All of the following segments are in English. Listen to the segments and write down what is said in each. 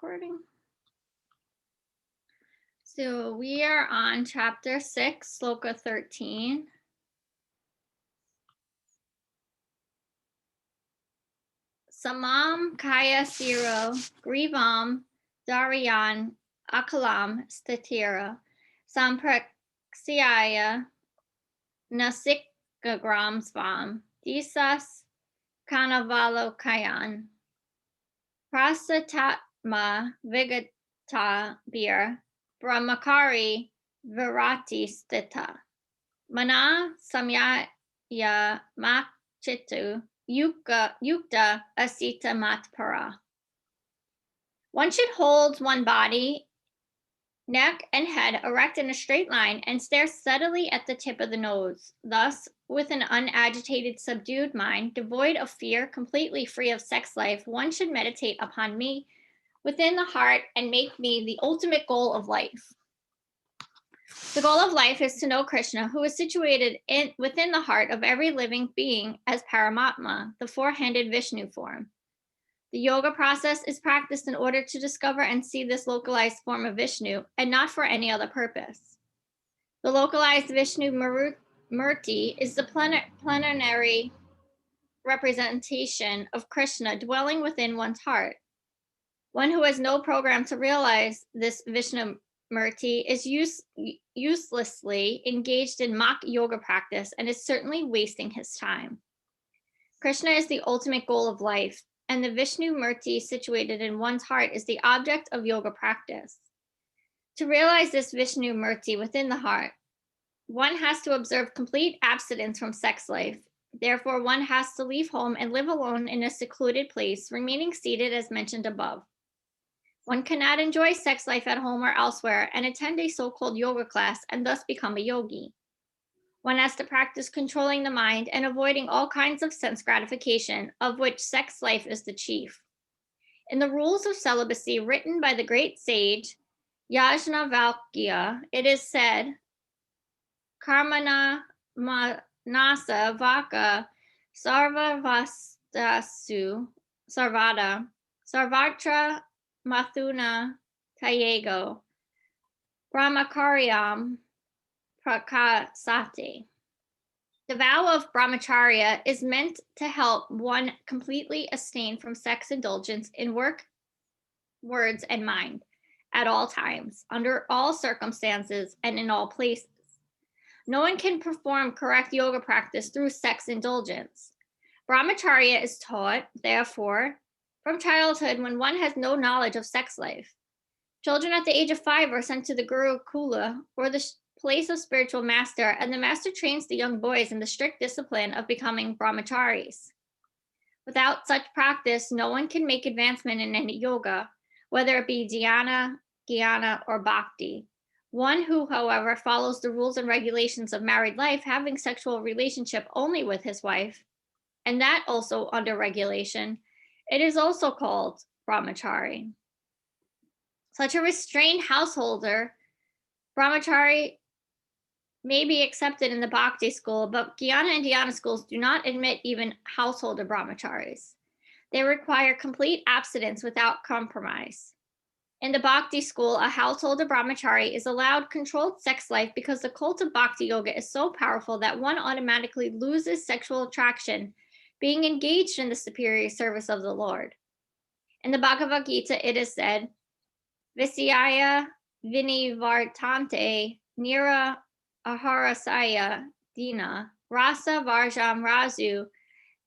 recording. So we are on chapter 6, Shloka 13. Samam Kaya Siro Grivam Dariyan Akalam Statira Sampraxiaya Nasikagram Svam Disas Kanavalokayan Prasatatma Vigata Bir Brahmakari Virati Stita Mana Samyaya Makchitu Yukta Asita Matpara. One should hold one body, neck, and head erect in a straight line and stare steadily at the tip of the nose. Thus, with an unagitated, subdued mind, devoid of fear, completely free of sex life, one should meditate upon me within the heart and make me the ultimate goal of life. The goal of life is to know Krishna, who is situated within the heart of every living being as Paramatma, the four-handed Vishnu form. The yoga process is practiced in order to discover and see this localized form of Vishnu, and not for any other purpose. The localized Vishnu Murti is the plenary representation of Krishna dwelling within one's heart. One who has no program to realize this Vishnu Murti is uselessly engaged in mock yoga practice and is certainly wasting his time. Krishna is the ultimate goal of life, and the Vishnu Murti situated in one's heart is the object of yoga practice. To realize this Vishnu Murti within the heart, one has to observe complete abstinence from sex life. Therefore, one has to leave home and live alone in a secluded place, remaining seated as mentioned above. One cannot enjoy sex life at home or elsewhere and attend a so-called yoga class and thus become a yogi. One has to practice controlling the mind and avoiding all kinds of sense gratification, of which sex life is the chief. In the rules of celibacy written by the great sage Yajnavalkya, it is said, Karmana Nasa Vaka Sarvavastasu Sarvada Sarvatra Mathuna Tayego Brahmakaryam Prakasate. The vow of brahmacharya is meant to help one completely abstain from sex indulgence in work, words, and mind at all times, under all circumstances, and in all places. No one can perform correct yoga practice through sex indulgence. Brahmacharya is taught, therefore, from childhood when one has no knowledge of sex life. Children at the age of 5 are sent to the Gurukula, or the place of spiritual master, and the master trains the young boys in the strict discipline of becoming brahmacharis. Without such practice, no one can make advancement in any yoga, whether it be dhyana, jnana, or bhakti. One who, however, follows the rules and regulations of married life, having sexual relationship only with his wife, and that also under regulation, it is also called brahmachari. Such a restrained householder, brahmachari, may be accepted in the bhakti school, but jnana and dhyana schools do not admit even householder brahmacharis. They require complete abstinence without compromise. In the bhakti school, a householder brahmachari is allowed controlled sex life because the cult of bhakti yoga is so powerful that one automatically loses sexual attraction being engaged in the superior service of the Lord. In the Bhagavad Gita, it is said, Visyaya vinivartante nira aharasaya dina rasa varjam razu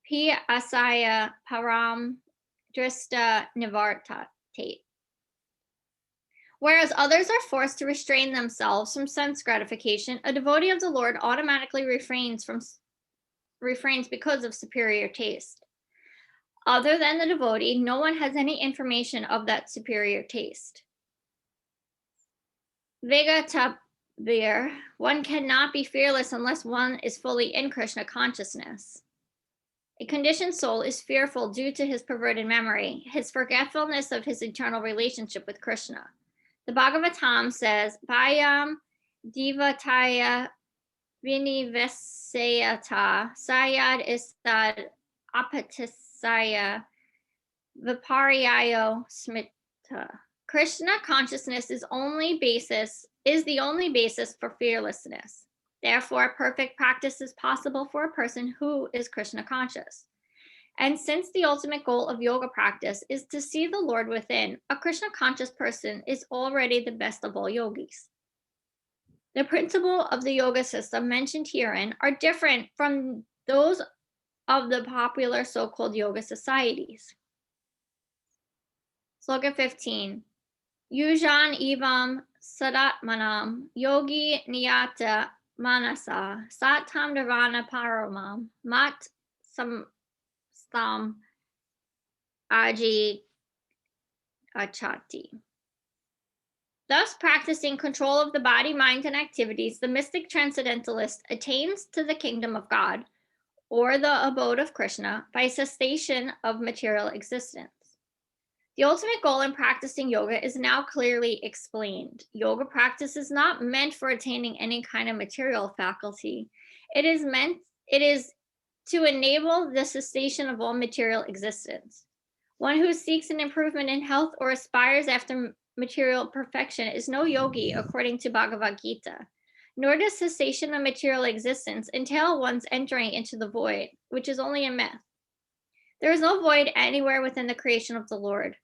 pi asaya param drista nivartate. Whereas others are forced to restrain themselves from sense gratification, a devotee of the Lord automatically refrains because of superior taste. Other than the devotee, no one has any information of that superior taste. Vigatabir, one cannot be fearless unless one is fully in Krishna consciousness. A conditioned soul is fearful due to his perverted memory, his forgetfulness of his eternal relationship with Krishna. The Bhagavatam says, Bhayam Divataya Vinivesayata Sayad Istad Apatisaya Viparyayo Smita Krishna consciousness is the only basis for fearlessness. Therefore, perfect practice is possible for a person who is Krishna conscious. And since the ultimate goal of yoga practice is to see the Lord within, a Krishna conscious person is already the best of all yogis. The principles of the yoga system mentioned herein are different from those of the popular so-called yoga societies. Shloka 15. Yujan evam sadatmanam yogi niyata manasa satam nirvana paramam mat samstam aji achati. Thus, practicing control of the body, mind, and activities, the mystic transcendentalist attains to the kingdom of God, or the abode of Krishna, by cessation of material existence. The ultimate goal in practicing yoga is now clearly explained. Yoga practice is not meant for attaining any kind of material faculty. It is to enable the cessation of all material existence. One who seeks an improvement in health or aspires after material perfection is no yogi, according to Bhagavad Gita. Nor does cessation of material existence entail one's entering into the void, which is only a myth. There is no void anywhere within the creation of the Lord.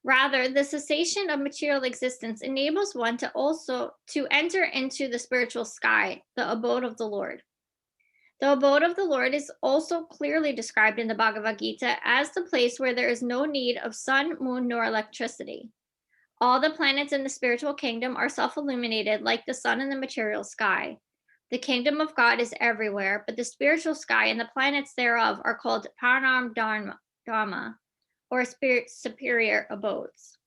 Rather, the cessation of material existence enables one to enter into the spiritual sky, the abode of the Lord. The abode of the Lord is also clearly described in the Bhagavad Gita as the place where there is no need of sun, moon, nor electricity. All the planets in the spiritual kingdom are self-illuminated like the sun in the material sky. The kingdom of God is everywhere, but the spiritual sky and the planets thereof are called Paranam Dharma, or superior abodes.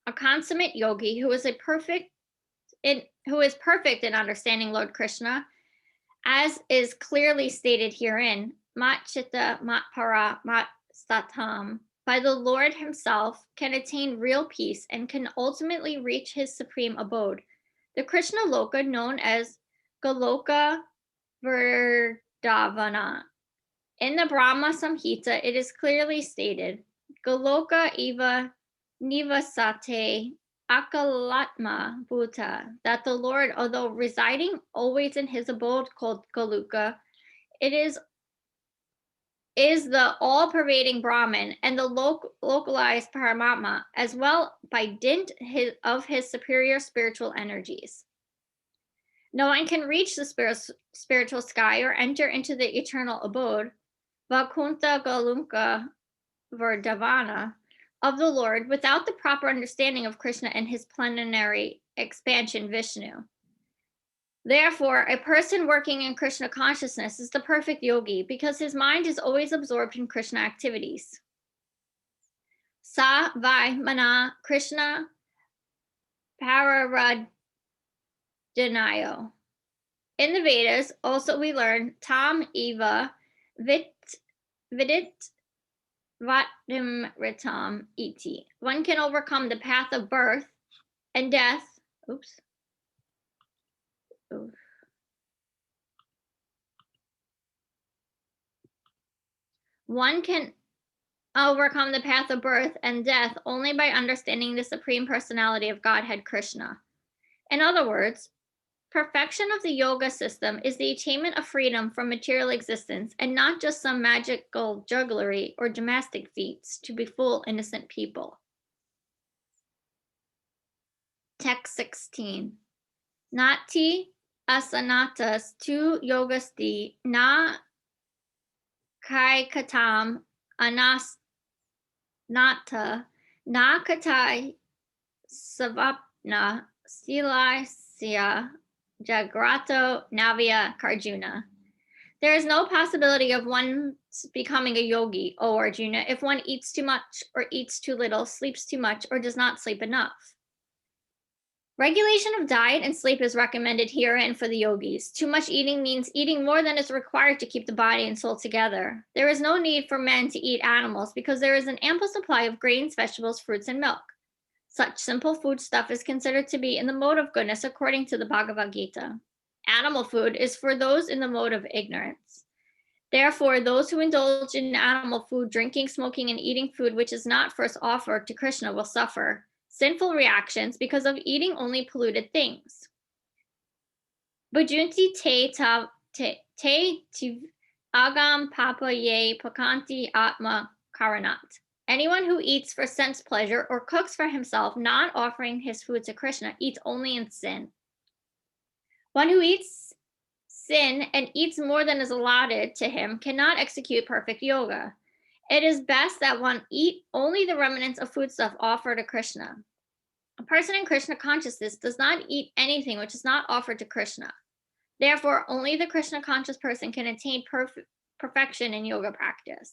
A consummate yogi who is perfect in understanding Lord Krishna, as is clearly stated herein, mat chitta mat para mat satam, by the Lord himself, can attain real peace and can ultimately reach his supreme abode, the Krishna Loka known as Goloka Vrindavan. In the Brahma Samhita, it is clearly stated, Goloka eva nivasate akalatma bhuta, that the Lord, although residing always in his abode called Goloka, it is the all-pervading Brahman and the localized Paramatma, as well by dint of his superior spiritual energies. No one can reach the spiritual sky or enter into the eternal abode, Vakunta Galunka Vardavana, of the Lord without the proper understanding of Krishna and his plenary expansion Vishnu. Therefore, a person working in Krishna consciousness is the perfect yogi because his mind is always absorbed in Krishna activities. Sa vai mana Krishna pararadinayo. In the Vedas, also we learn tam eva vidit vatimritam iti. One can overcome the path of birth and death. One can overcome the path of birth and death only by understanding the Supreme Personality of Godhead Krishna. In other words, perfection of the yoga system is the attainment of freedom from material existence and not just some magical jugglery or gymnastic feats to befool innocent people. Text 16. Nati asanatas tu yogasti na kai katam anasnata na katai savapna silasya jagrato navya karjuna. There is no possibility of one becoming a yogi, O Arjuna, if one eats too much or eats too little, sleeps too much, or does not sleep enough. Regulation of diet and sleep is recommended herein for the yogis. Too much eating means eating more than is required to keep the body and soul together. There is no need for men to eat animals because there is an ample supply of grains, vegetables, fruits, and milk. Such simple food stuff is considered to be in the mode of goodness according to the Bhagavad Gita. Animal food is for those in the mode of ignorance. Therefore, those who indulge in animal food, drinking, smoking, and eating food which is not first offered to Krishna will suffer. sinful reactions because of eating only polluted things. Bhujunti te agam papa ye pakanti atma karanat. Anyone who eats for sense pleasure or cooks for himself, not offering his food to Krishna, eats only in sin. One who eats sin and eats more than is allotted to him cannot execute perfect yoga. It is best that one eat only the remnants of foodstuff offered to Krishna. A person in Krishna consciousness does not eat anything which is not offered to Krishna. Therefore, only the Krishna conscious person can attain perfection in yoga practice.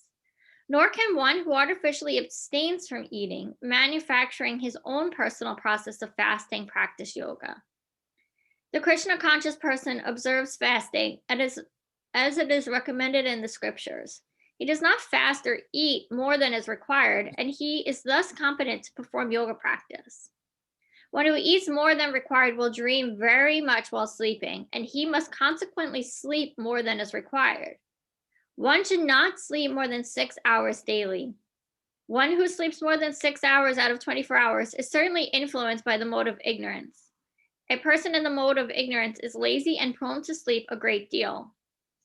Nor can one who artificially abstains from eating, manufacturing his own personal process of fasting, practice yoga. The Krishna conscious person observes fasting as it is recommended in the scriptures. He does not fast or eat more than is required, and he is thus competent to perform yoga practice. One who eats more than required will dream very much while sleeping, and he must consequently sleep more than is required. One should not sleep more than 6 hours daily. One who sleeps more than 6 hours out of 24 hours is certainly influenced by the mode of ignorance. A person in the mode of ignorance is lazy and prone to sleep a great deal.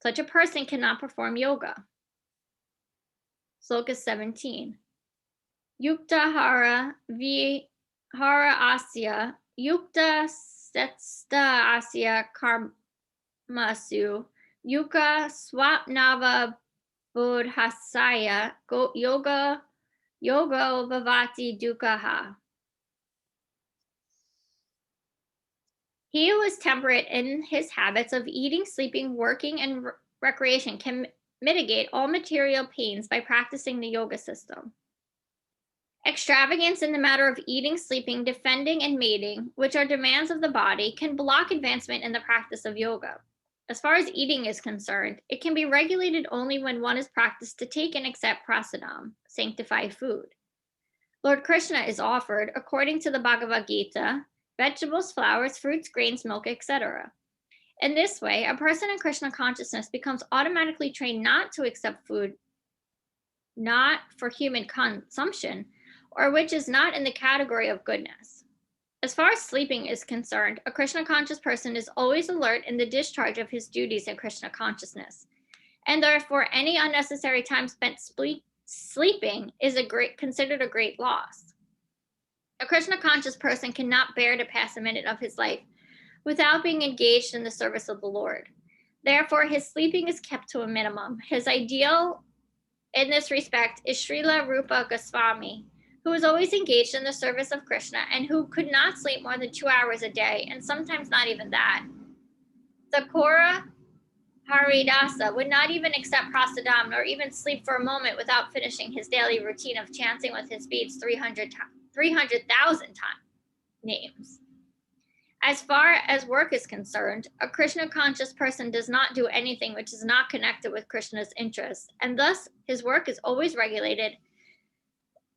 Such a person cannot perform yoga. Shloka 17. Yukta hara vihara asya, yukta setsta asya karmasu, yuka swapnava bodhasaya yoga bhavati dukkha. He who is temperate in his habits of eating, sleeping, working, and recreation can mitigate all material pains by practicing the yoga system. Extravagance in the matter of eating, sleeping, defending, and mating, which are demands of the body, can block advancement in the practice of yoga. As far as eating is concerned, it can be regulated only when one is practiced to take and accept prasadam, sanctified food. Lord Krishna is offered, according to the Bhagavad Gita, vegetables, flowers, fruits, grains, milk, etc. In this way, a person in Krishna consciousness becomes automatically trained not to accept food not for human consumption, or which is not in the category of goodness. As far as sleeping is concerned, a Krishna conscious person is always alert in the discharge of his duties in Krishna consciousness, and therefore any unnecessary time spent sleeping is considered a great loss. A Krishna conscious person cannot bear to pass a minute of his life without being engaged in the service of the Lord. Therefore, his sleeping is kept to a minimum. His ideal in this respect is Srila Rupa Goswami, who was always engaged in the service of Krishna and who could not sleep more than 2 hours a day, and sometimes not even that. Thakura Haridasa would not even accept prasadam nor even sleep for a moment without finishing his daily routine of chanting with his beads 300,000 names. As far as work is concerned, a Krishna conscious person does not do anything which is not connected with Krishna's interest, and thus his work is always regulated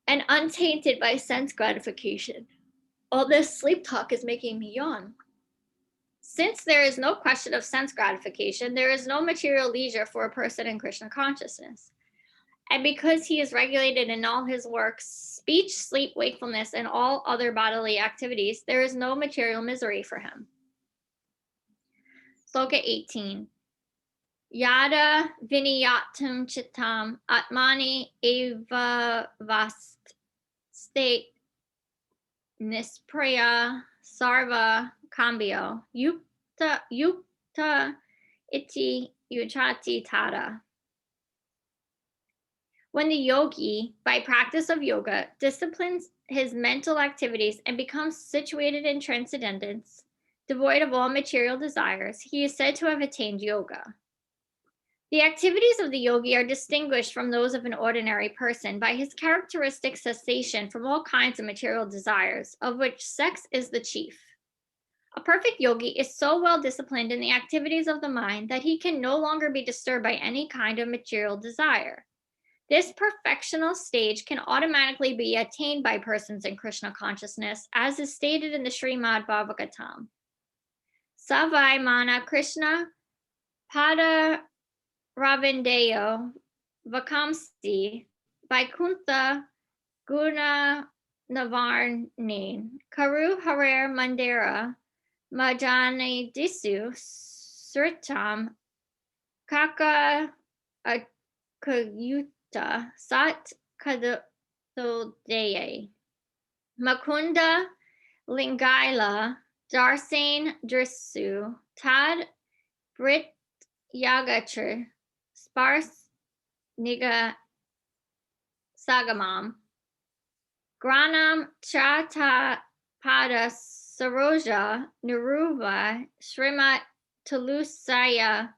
and untainted by sense gratification. All this sleep talk is making me yawn. Since there is no question of sense gratification, there is no material leisure for a person in Krishna consciousness. And because he is regulated in all his works, speech, sleep, wakefulness, and all other bodily activities, there is no material misery for him. Shloka 18. Yada viniyatam chittam atmani eva vast state nispraya sarva cambio yukta iti uchati tada. When the yogi, by practice of yoga, disciplines his mental activities and becomes situated in transcendence, devoid of all material desires, he is said to have attained yoga. The activities of the yogi are distinguished from those of an ordinary person by his characteristic cessation from all kinds of material desires, of which sex is the chief. A perfect yogi is so well disciplined in the activities of the mind that he can no longer be disturbed by any kind of material desire. This perfectional stage can automatically be attained by persons in Krishna consciousness, as is stated in the Srimad Bhagavatam. Savai mana Krishna pada ravindeyo vakamsi vaikuntha guna Navarne, Karu Harer Mandera, Majane Disu, Sritam, Kaka Akayuta, Sat Kadodeye, Makunda Lingaila, Darsane Drisu, Tad Brit Yagachur, Spars Niga Sagamam, Granam Chata Pada Saroja, Naruva, Srimat Tulusaya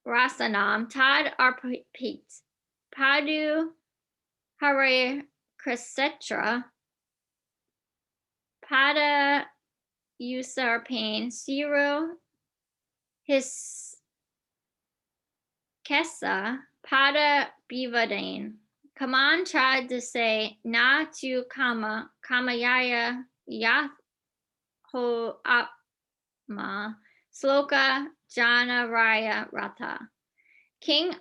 Rasanam, Tad Arpit, Padu Hare Krasetra, Pada Usarpain, Siro His Kesa, Pada Bivadane. Kaman tried to say Na tu Kama, Kamayaya Yaho Atma, Sloka Jana Raya Ratha. King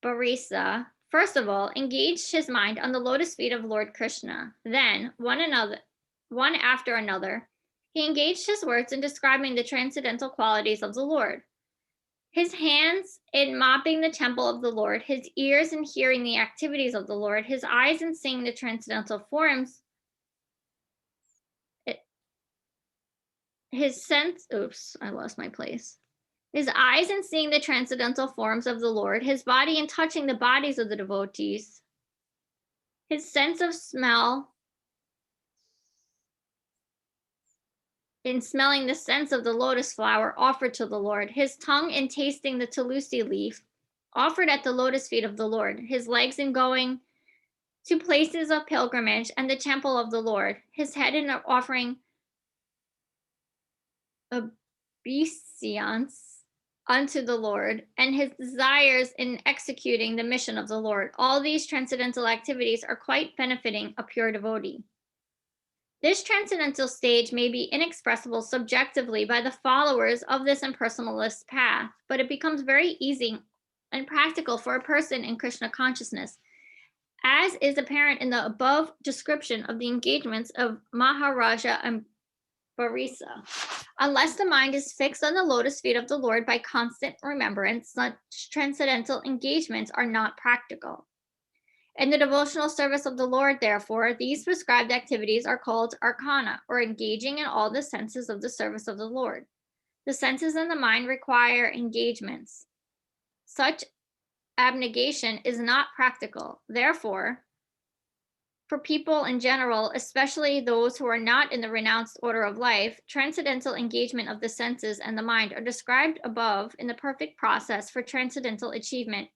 Ambarisa, first of all, engaged his mind on the lotus feet of Lord Krishna. Then, one after another, he engaged his words in describing the transcendental qualities of the Lord. His hands in mopping the temple of the Lord, his ears in hearing the activities of the Lord, his eyes in seeing the transcendental forms, his sense, oops, I lost my place. His eyes in seeing the transcendental forms of the Lord, his body in touching the bodies of the devotees, his sense of smell in smelling the scents of the lotus flower offered to the Lord, his tongue in tasting the Tulsi leaf offered at the lotus feet of the Lord, his legs in going to places of pilgrimage and the temple of the Lord, his head in offering obeisance unto the Lord, and his desires in executing the mission of the Lord. All these transcendental activities are quite benefiting a pure devotee. This transcendental stage may be inexpressible subjectively by the followers of this impersonalist path, but it becomes very easy and practical for a person in Krishna consciousness, as is apparent in the above description of the engagements of Maharaja and Barisa. Unless the mind is fixed on the lotus feet of the Lord by constant remembrance, such transcendental engagements are not practical. In the devotional service of the Lord, therefore, these prescribed activities are called arcana, or engaging in all the senses of the service of the Lord. The senses and the mind require engagements. Such abnegation is not practical. Therefore, for people in general, especially those who are not in the renounced order of life, transcendental engagement of the senses and the mind are described above in the perfect process for transcendental achievement,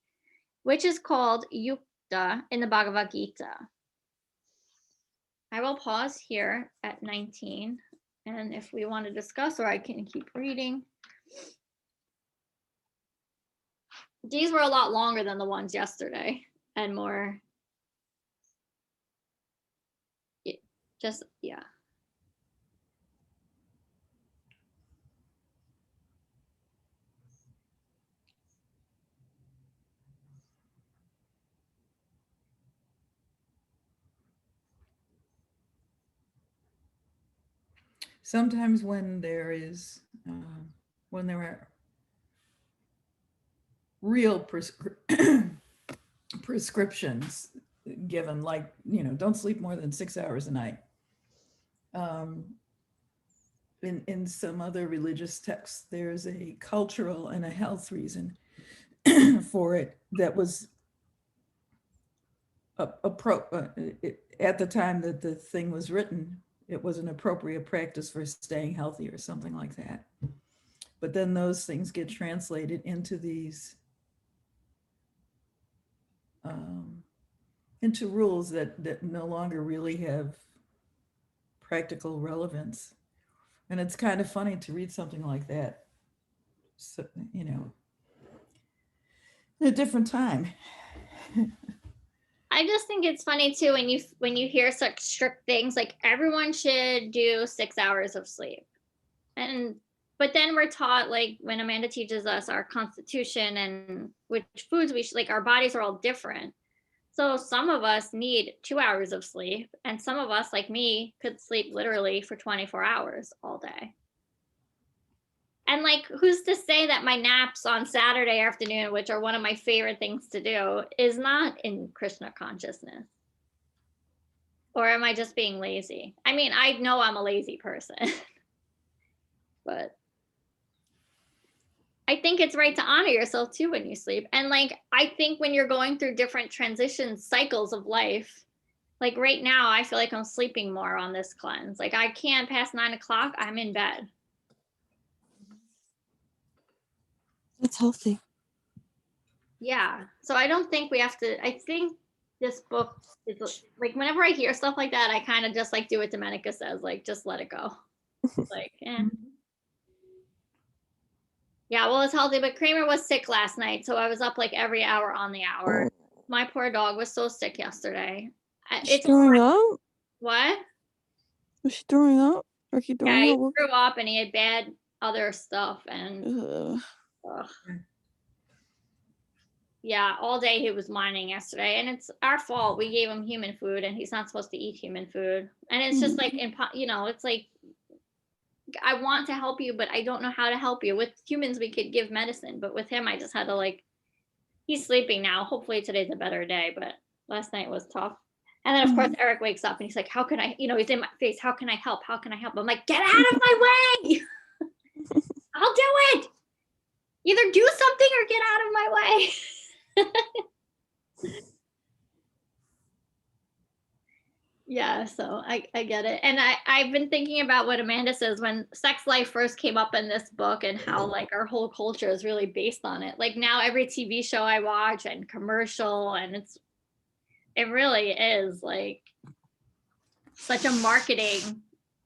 which is called yukta in the Bhagavad Gita. I will pause here at 19, and if we want to discuss, or I can keep reading. These were a lot longer than the ones yesterday and more, just, yeah. Sometimes when there are real prescriptions given, like, don't sleep more than 6 hours a night. Um, in some other religious texts, there's a cultural and a health reason for it that was at the time that the thing was written. It was an appropriate practice for staying healthy or something like that. But then those things get translated into these um, into rules that no longer really have practical relevance. And it's kind of funny to read something like that, so, in a different time. I just think it's funny too when you hear such strict things like everyone should do 6 hours of sleep. But then we're taught, like when Amanda teaches us our constitution and which foods we should, like our bodies are all different. So some of us need 2 hours of sleep, and some of us, like me, could sleep literally for 24 hours all day. And like, who's to say that my naps on Saturday afternoon, which are one of my favorite things to do, is not in Krishna consciousness? Or am I just being lazy? I mean, I know I'm a lazy person, but I think it's right to honor yourself too when you sleep. And like, I think when you're going through different transition cycles of life, like right now, I feel like I'm sleeping more on this cleanse. Like I can't past 9 o'clock, I'm in bed. That's healthy. Yeah. So I don't think we have to, I think this book is like, whenever I hear stuff like that, I kind of just like do what Domenica says, like, just let it go. Like, yeah, well, it's healthy, but Kramer was sick last night. So I was up like every hour on the hour. My poor dog was so sick yesterday. Is she It's throwing up? what? Was she throwing up? Or he Yeah, throwing he up? threw up and he had bad other stuff. And Ugh. ugh. Yeah, all day he was whining yesterday, and it's our fault. We gave him human food, and he's not supposed to eat human food. And it's just like, it's like, I want to help you, but I don't know how to help you. With humans, we could give medicine, but with him, I just had to like, he's sleeping now. Hopefully today's a better day, but last night was tough. And then of course Eric wakes up and he's like, how can I, he's in my face. How can I help? How can I help? I'm like, get out of my way. I'll do it. Either do something or get out of my way. Yeah, so I get it. And I've been thinking about what Amanda says when sex life first came up in this book and how like our whole culture is really based on it. Like now every TV show I watch and commercial, and it really is like such a marketing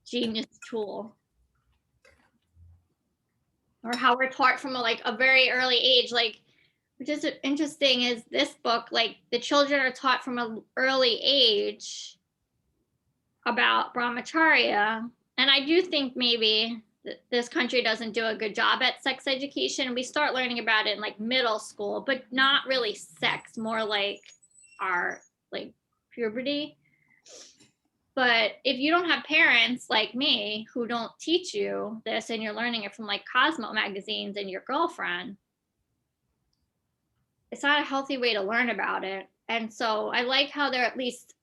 genius tool. Or how we're taught from a very early age, like, which is interesting is this book, like the children are taught from an early age about brahmacharya. And I do think maybe this country doesn't do a good job at sex education. We start learning about it in like middle school, but not really sex, more like our like puberty. But if you don't have parents like me who don't teach you this and you're learning it from like Cosmo magazines and your girlfriend, it's not a healthy way to learn about it. And so I like how they're at least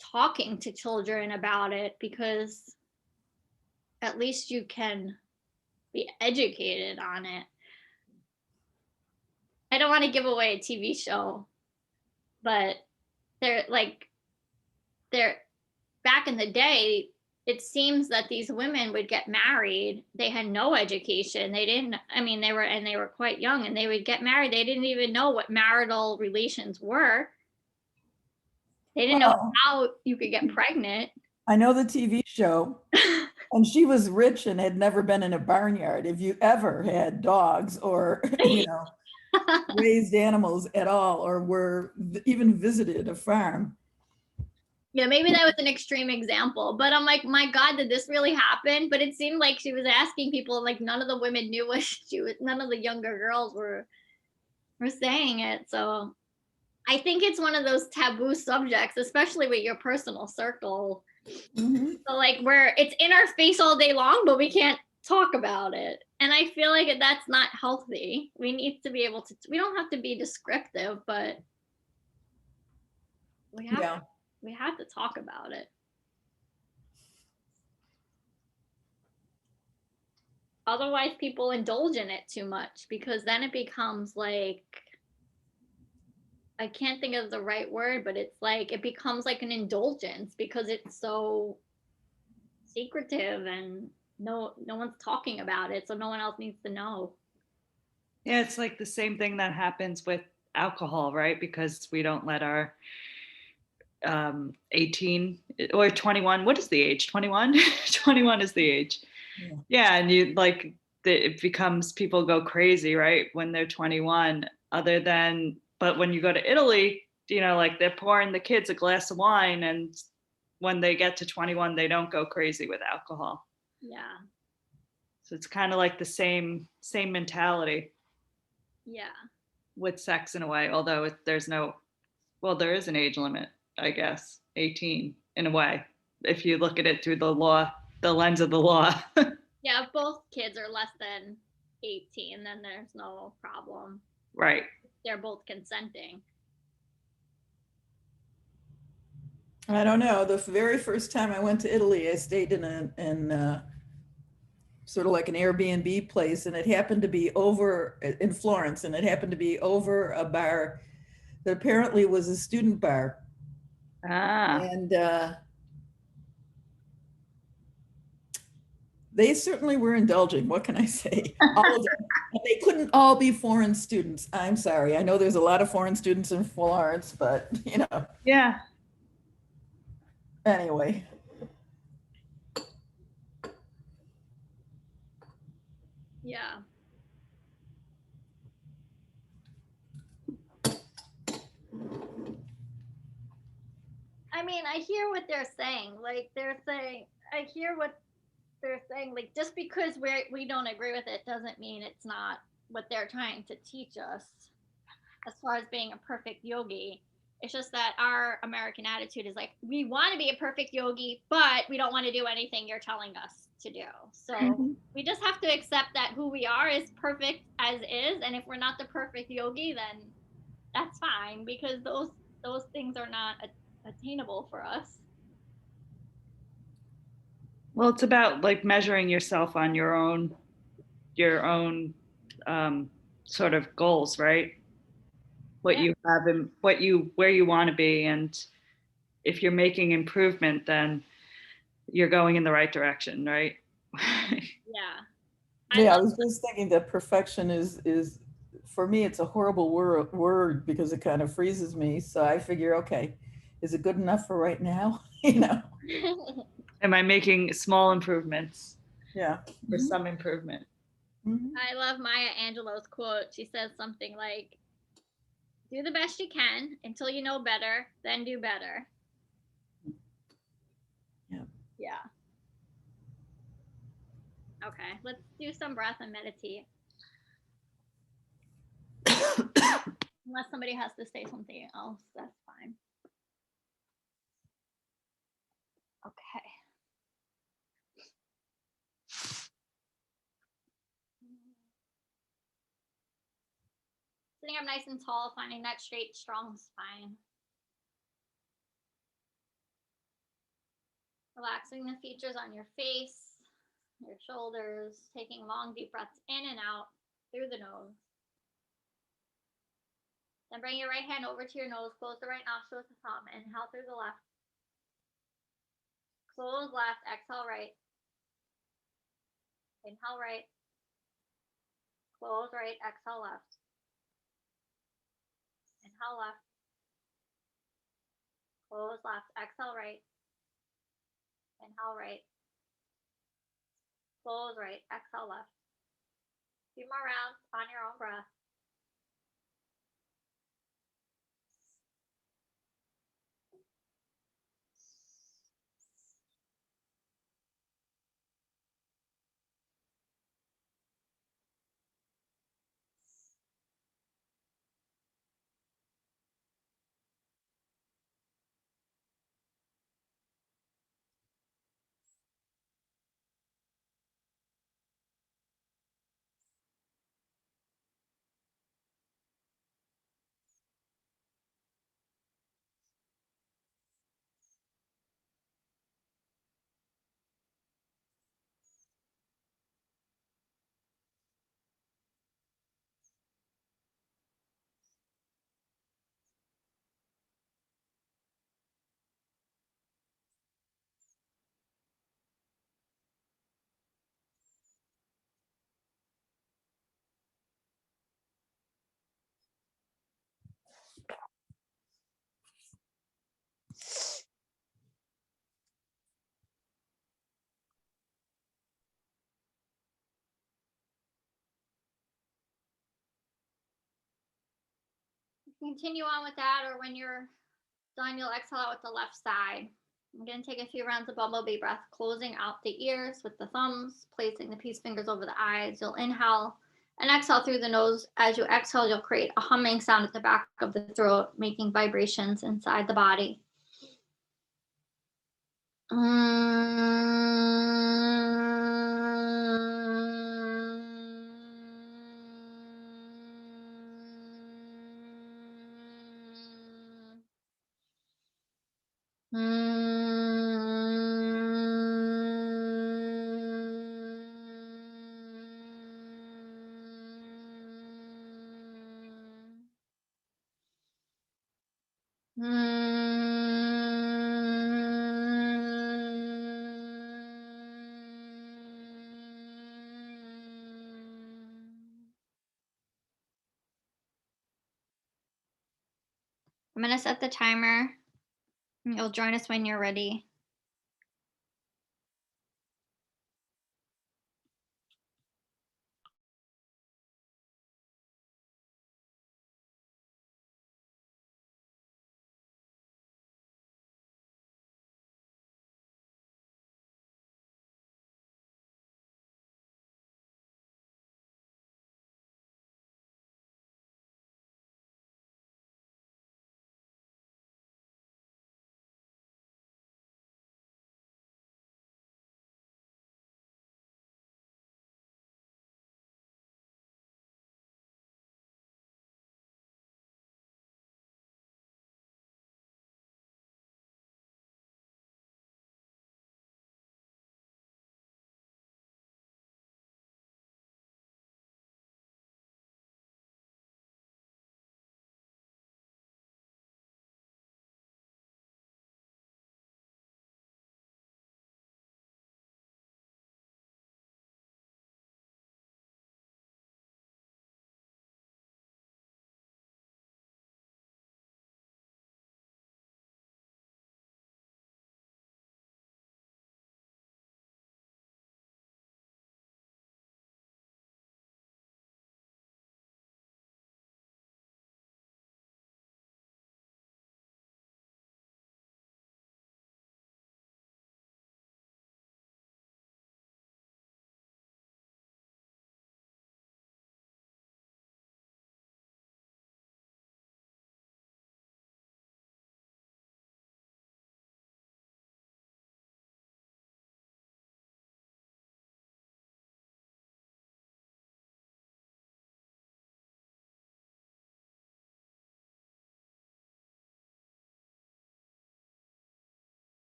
talking to children about it, because at least you can be educated on it. I don't want to give away a TV show, but they're back in the day, it seems that these women would get married. They had no education. They didn't, they were quite young, and they would get married. They didn't even know what marital relations were. They didn't know how you could get pregnant. I know the TV show, and she was rich and had never been in a barnyard. If you ever had dogs or, raised animals at all, or were even visited a farm. Yeah, maybe that was an extreme example, but I'm like, my God, did this really happen? But it seemed like she was asking people, like none of the women knew what none of the younger girls were saying it. So I think it's one of those taboo subjects, especially with your personal circle. So like where it's in our face all day long, but we can't talk about it. And I feel like that's not healthy. We need to be able to, we don't have to be descriptive, but we have to talk about it. Otherwise people indulge in it too much, because then it becomes like, I can't think of the right word, but it's like it becomes like an indulgence because it's so secretive and no one's talking about it, so no one else needs to know. Yeah, it's like the same thing that happens with alcohol, right? Because we don't let our 18 or 21, what is the age? 21? 21 is the age. Yeah, and you like it becomes, people go crazy, right, when they're 21. But when you go to Italy, like they're pouring the kids a glass of wine, and when they get to 21, they don't go crazy with alcohol. Yeah. So it's kind of like the same mentality. Yeah. With sex in a way, although there's no Well, there is an age limit, I guess, 18 in a way, if you look at it through the law, the lens of the law. Yeah, if both kids are less than 18, then there's no problem. Right. They're both consenting. I don't know. The very first time I went to Italy, I stayed in sort of like an Airbnb place, and it happened to be over in Florence, and it happened to be over a bar that apparently was a student bar. Ah, And they certainly were indulging. What can I say? All of them. And they couldn't all be foreign students. I'm sorry. I know there's a lot of foreign students in Florence, but yeah. anyway. Yeah. I mean, I hear what they're saying. Like I hear what they're saying. Like just because we don't agree with it doesn't mean it's not what they're trying to teach us as far as being a perfect yogi. It's just that our American attitude is like, we want to be a perfect yogi, but we don't want to do anything you're telling us to do. So we just have to accept that who we are is perfect as is. And if we're not the perfect yogi, then that's fine, because those things are not attainable for us. Well, it's about like measuring yourself on your own sort of goals, right? What Yeah. you have and where you want to be, and if you're making improvement, then you're going in the right direction, right? Yeah. Yeah, I was just thinking that perfection is for me, it's a horrible word because it kind of freezes me. So I figure, okay, is it good enough for right now? Am I making small improvements Yeah. for some improvement? I love Maya Angelou's quote. She says something like, do the best you can until you know better, then do better. Yeah. Yeah. Okay, let's do some breath and meditate. Unless somebody has to say something else, that's fine. Okay. Sitting up nice and tall, finding that straight, strong spine. Relaxing the features on your face, your shoulders, taking long, deep breaths in and out through the nose. Then bring your right hand over to your nose, close the right nostril with the thumb, inhale through the left. Close left, exhale right. Inhale right. Close right, exhale left. Inhale left. Close left, exhale right. Inhale right. Close right, exhale left. A few more rounds on your own breath. Continue on with that, or when you're done, you'll exhale out with the left side. I'm going to take a few rounds of bumblebee breath, closing out the ears with the thumbs, placing the peace fingers over the eyes. You'll inhale And exhale through the nose. As you exhale, you'll create a humming sound at the back of the throat, making vibrations inside the body. I'm going to set the timer. You'll join us when you're ready.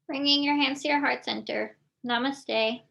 Bringing your hands to your heart center. Namaste.